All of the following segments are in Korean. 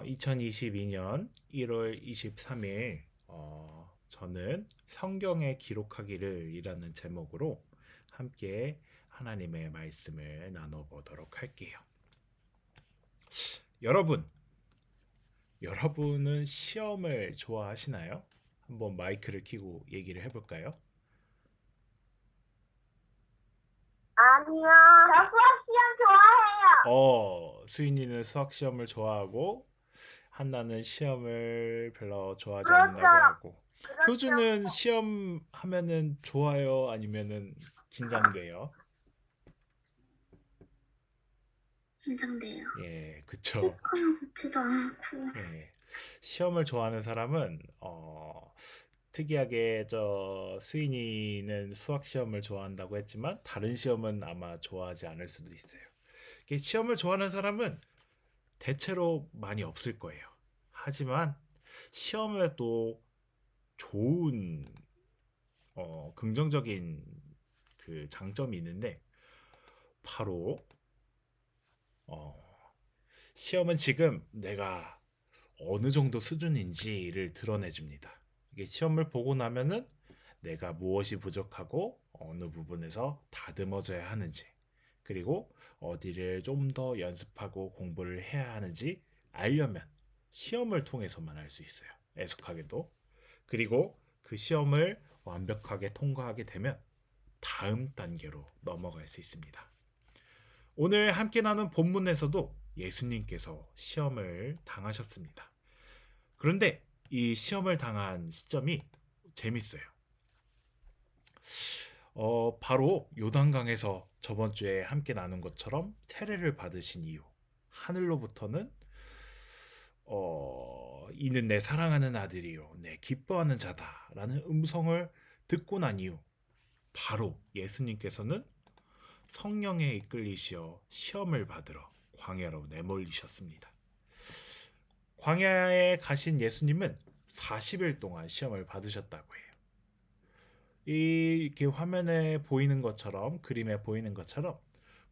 2022년 1월 23일 저는 성경에 기록하기를 이라는 제목으로 함께 하나님의 말씀을 나눠보도록 할게요. 여러분은 시험을 좋아하시나요? 한번 마이크를 켜고 얘기를 해볼까요? 아니요. 저 수학 시험 좋아해요. 수인이는 수학 시험을 좋아하고 한나는 시험을 별로 좋아하지 그렇죠. 않는다고 하고 그렇죠. 효주는 시험 하면은 좋아요 아니면은 긴장돼요? 긴장돼요. 예, 그쵸. 하나 붙지도 않고. 예, 시험을 좋아하는 사람은 특이하게 저 수인이는 수학 시험을 좋아한다고 했지만 다른 시험은 아마 좋아하지 않을 수도 있어요. 이게 시험을 좋아하는 사람은 대체로 많이 없을 거예요. 하지만 시험에 또 좋은 긍정적인 그 장점이 있는데 바로 어, 시험은 지금 내가 어느 정도 수준인지를 드러내 줍니다. 이게 시험을 보고 나면은 내가 무엇이 부족하고 어느 부분에서 다듬어져야 하는지 그리고 어디를 좀 더 연습하고 공부를 해야 하는지 알려면 시험을 통해서만 알 수 있어요. 애석하게도. 그리고 그 시험을 완벽하게 통과하게 되면 다음 단계로 넘어갈 수 있습니다. 오늘 함께 나눈 본문에서도 예수님께서 시험을 당하셨습니다. 그런데 이 시험을 당한 시점이 재밌어요. 바로 요단강에서 저번 주에 함께 나눈 것처럼 세례를 받으신 이유, 하늘로부터는 이는 내 사랑하는 아들이요, 내 기뻐하는 자다라는 음성을 듣고 난 이유, 바로 예수님께서는 성령에 이끌리시어 시험을 받으러 광야로 내몰리셨습니다. 광야에 가신 예수님은 40일 동안 시험을 받으셨다고 해요. 이렇게 화면에 보이는 것처럼 그림에 보이는 것처럼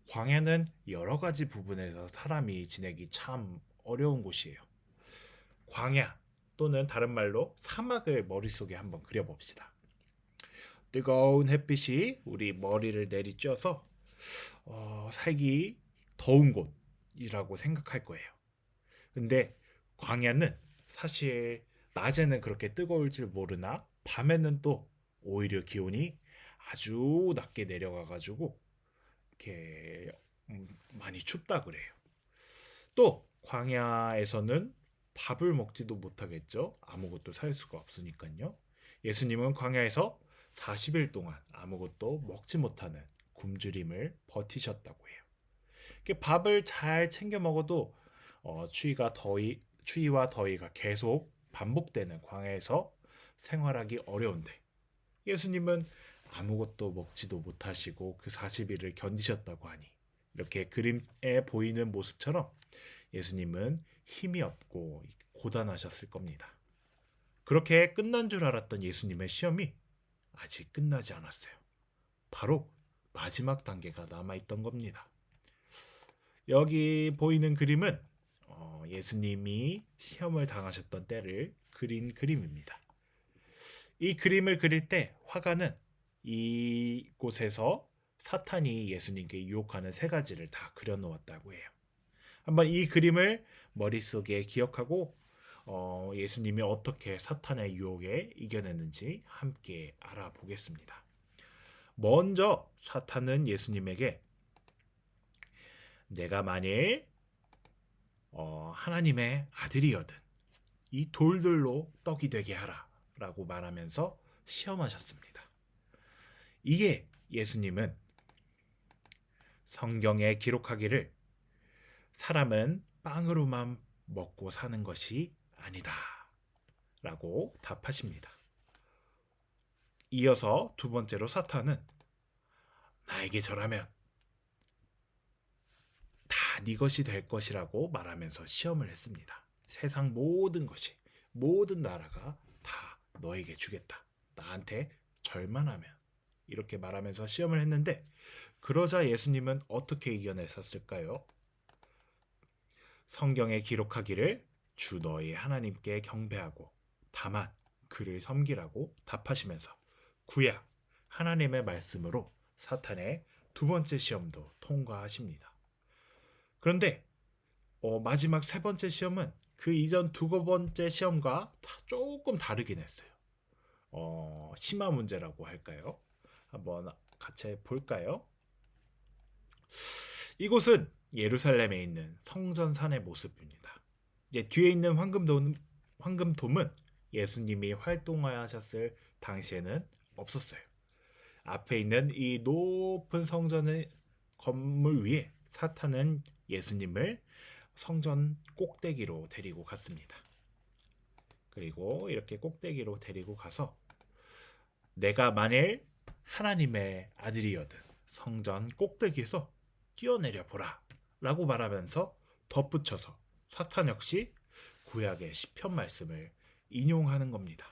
광야는 여러 가지 부분에서 사람이 지내기 참 어려운 곳이에요. 광야 또는 다른 말로 사막을 머릿속에 한번 그려봅시다. 뜨거운 햇빛이 우리 머리를 내리쬐어서 살기 더운 곳이라고 생각할 거예요. 근데 광야는 사실 낮에는 그렇게 뜨거울 줄 모르나 밤에는 또 오히려 기온이 아주 낮게 내려가 가지고 이렇게 많이 춥다 그래요. 또 광야에서는 밥을 먹지도 못하겠죠. 아무것도 살 수가 없으니까요. 예수님은 광야에서 40일 동안 아무것도 먹지 못하는 굶주림을 버티셨다고 해요. 밥을 잘 챙겨 먹어도 추위와 더위가 계속 반복되는 광야에서 생활하기 어려운데 예수님은 아무것도 먹지도 못하시고 그 40일을 견디셨다고 하니 이렇게 그림에 보이는 모습처럼 예수님은 힘이 없고 고단하셨을 겁니다. 그렇게 끝난 줄 알았던 예수님의 시험이 아직 끝나지 않았어요. 바로 마지막 단계가 남아있던 겁니다. 여기 보이는 그림은 예수님이 시험을 당하셨던 때를 그린 그림입니다. 이 그림을 그릴 때 화가는 이곳에서 사탄이 예수님께 유혹하는 세 가지를 다 그려놓았다고 해요. 한번 이 그림을 머릿속에 기억하고 예수님이 어떻게 사탄의 유혹에 이겨냈는지 함께 알아보겠습니다. 먼저 사탄은 예수님에게 내가 만일 하나님의 아들이거든 이 돌들로 떡이 되게 하라 라고 말하면서 시험하셨습니다. 이게 예수님은 성경에 기록하기를 사람은 빵으로만 먹고 사는 것이 아니다 라고 답하십니다. 이어서 두 번째로 사탄은 나에게 절하면 다 네 것이 될 것이라고 말하면서 시험을 했습니다. 세상 모든 것이 모든 나라가 다 너에게 주겠다. 나한테 절만 하면 이렇게 말하면서 시험을 했는데 그러자 예수님은 어떻게 이겨냈었을까요? 성경에 기록하기를 주 너희 하나님께 경배하고 다만 그를 섬기라고 답하시면서 구약 하나님의 말씀으로 사탄의 두 번째 시험도 통과하십니다. 그런데 마지막 세 번째 시험은 그 이전 두 번째 시험과 조금 다르긴 했어요. 심화 문제라고 할까요? 한번 같이 볼까요? 이곳은 예루살렘에 있는 성전산의 모습입니다. 이제 뒤에 있는 황금돔은 예수님이 활동하셨을 당시에는 없었어요. 앞에 있는 이 높은 성전의 건물 위에 사탄은 예수님을 성전 꼭대기로 데리고 갔습니다. 그리고 이렇게 꼭대기로 데리고 가서 내가 만일 하나님의 아들이여든 성전 꼭대기에서 뛰어내려 보라 라고 말하면서 덧붙여서 사탄 역시 구약의 시편 말씀을 인용하는 겁니다.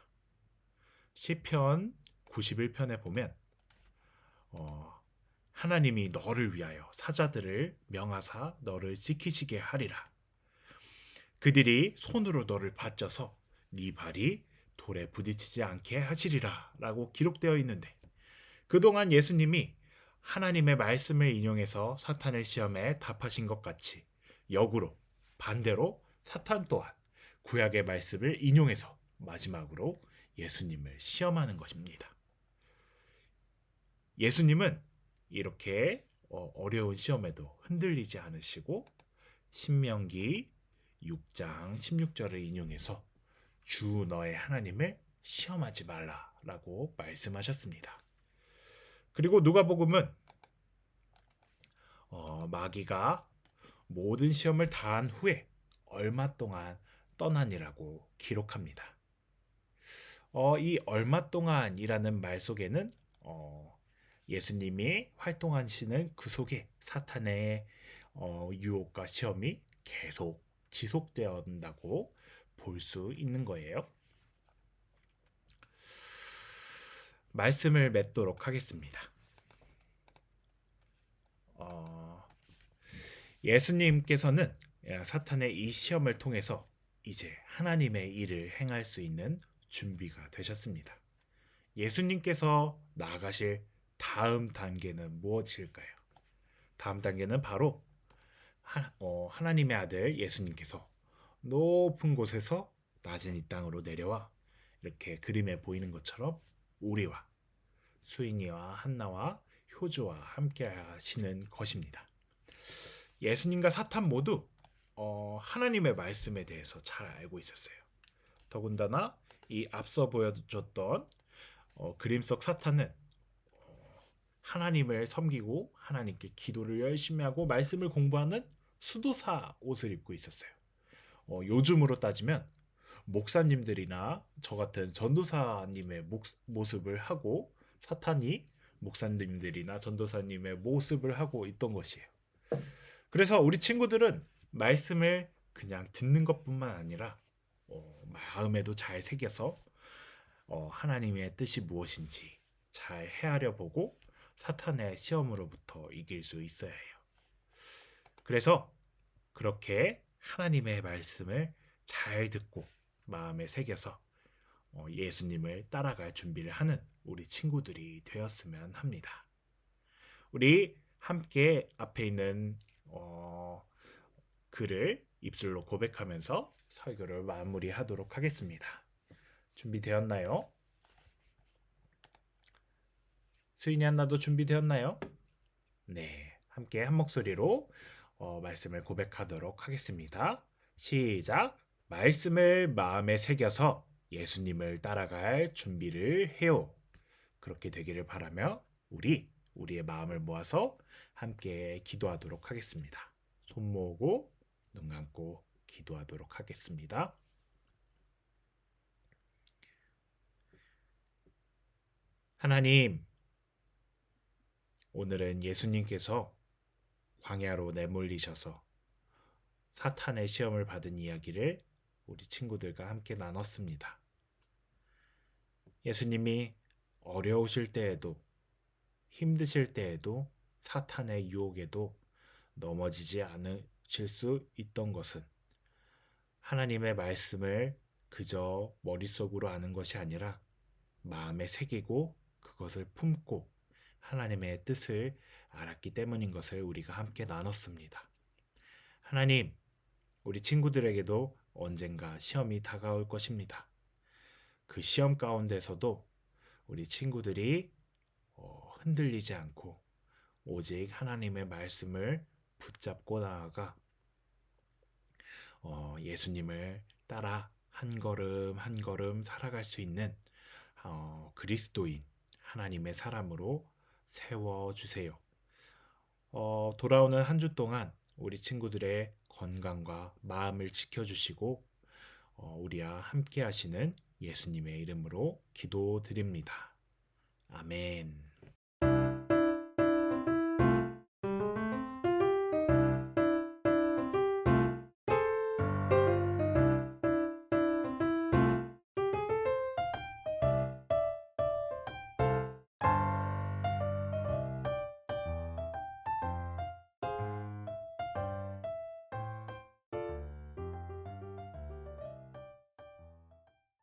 시편 91편에 보면 하나님이 너를 위하여 사자들을 명하사 너를 지키시게 하리라. 그들이 손으로 너를 받쳐서 네 발이 돌에 부딪히지 않게 하시리라 라고 기록되어 있는데, 그동안 예수님이 하나님의 말씀을 인용해서 사탄의 시험에 답하신 것 같이 역으로 반대로 사탄 또한 구약의 말씀을 인용해서 마지막으로 예수님을 시험하는 것입니다. 예수님은 이렇게 어려운 시험에도 흔들리지 않으시고 신명기 6장 16절을 인용해서 주 너의 하나님을 시험하지 말라라고 말씀하셨습니다. 그리고 누가복음은 마귀가 모든 시험을 다한 후에 얼마 동안 떠나니라고 기록합니다. 이 얼마 동안이라는 말 속에는 예수님이 활동하시는 그 속에 사탄의 유혹과 시험이 계속 지속되어 온다고 볼 수 있는 거예요. 말씀을 맺도록 하겠습니다. 예수님께서는 사탄의 이 시험을 통해서 이제 하나님의 일을 행할 수 있는 준비가 되셨습니다. 예수님께서 나아가실 다음 단계는 무엇일까요? 다음 단계는 바로 하나님의 아들 예수님께서 높은 곳에서 낮은 이 땅으로 내려와 이렇게 그림에 보이는 것처럼 우리와 수인이와 한나와 효주와 함께 하시는 것입니다. 예수님과 사탄 모두 하나님의 말씀에 대해서 잘 알고 있었어요. 더군다나 이 앞서 보여줬던 그림 속 사탄은 하나님을 섬기고 하나님께 기도를 열심히 하고 말씀을 공부하는 수도사 옷을 입고 있었어요. 요즘으로 따지면 목사님들이나 저 같은 전도사님의 모습을 하고 사탄이 목사님들이나 전도사님의 모습을 하고 있던 것이에요. 그래서 우리 친구들은 말씀을 그냥 듣는 것뿐만 아니라 마음에도 잘 새겨서 하나님의 뜻이 무엇인지 잘 헤아려 보고 사탄의 시험으로부터 이길 수 있어야 해요. 그래서 그렇게 하나님의 말씀을 잘 듣고 마음에 새겨서 예수님을 따라갈 준비를 하는 우리 친구들이 되었으면 합니다. 우리 함께 앞에 있는 글을 입술로 고백하면서 설교를 마무리하도록 하겠습니다. 준비되었나요? 수인이 한나도 준비되었나요? 네, 함께 한 목소리로 말씀을 고백하도록 하겠습니다. 시작! 말씀을 마음에 새겨서 예수님을 따라갈 준비를 해요. 그렇게 되기를 바라며 우리의 마음을 모아서 함께 기도하도록 하겠습니다. 손 모으고 눈 감고 기도하도록 하겠습니다. 하나님, 오늘은 예수님께서 광야로 내몰리셔서 사탄의 시험을 받은 이야기를 우리 친구들과 함께 나눴습니다. 예수님이 어려우실 때에도 힘드실 때에도 사탄의 유혹에도 넘어지지 않으실 수 있던 것은 하나님의 말씀을 그저 머릿속으로 아는 것이 아니라 마음에 새기고 그것을 품고 하나님의 뜻을 알았기 때문인 것을 우리가 함께 나눴습니다. 하나님, 우리 친구들에게도 언젠가 시험이 다가올 것입니다. 그 시험 가운데서도 우리 친구들이 흔들리지 않고 오직 하나님의 말씀을 붙잡고 나아가 예수님을 따라 한 걸음 한 걸음 살아갈 수 있는 그리스도인 하나님의 사람으로 세워주세요. 돌아오는 한 주 동안 우리 친구들의 건강과 마음을 지켜주시고 우리와 함께 하시는 예수님의 이름으로 기도드립니다. 아멘.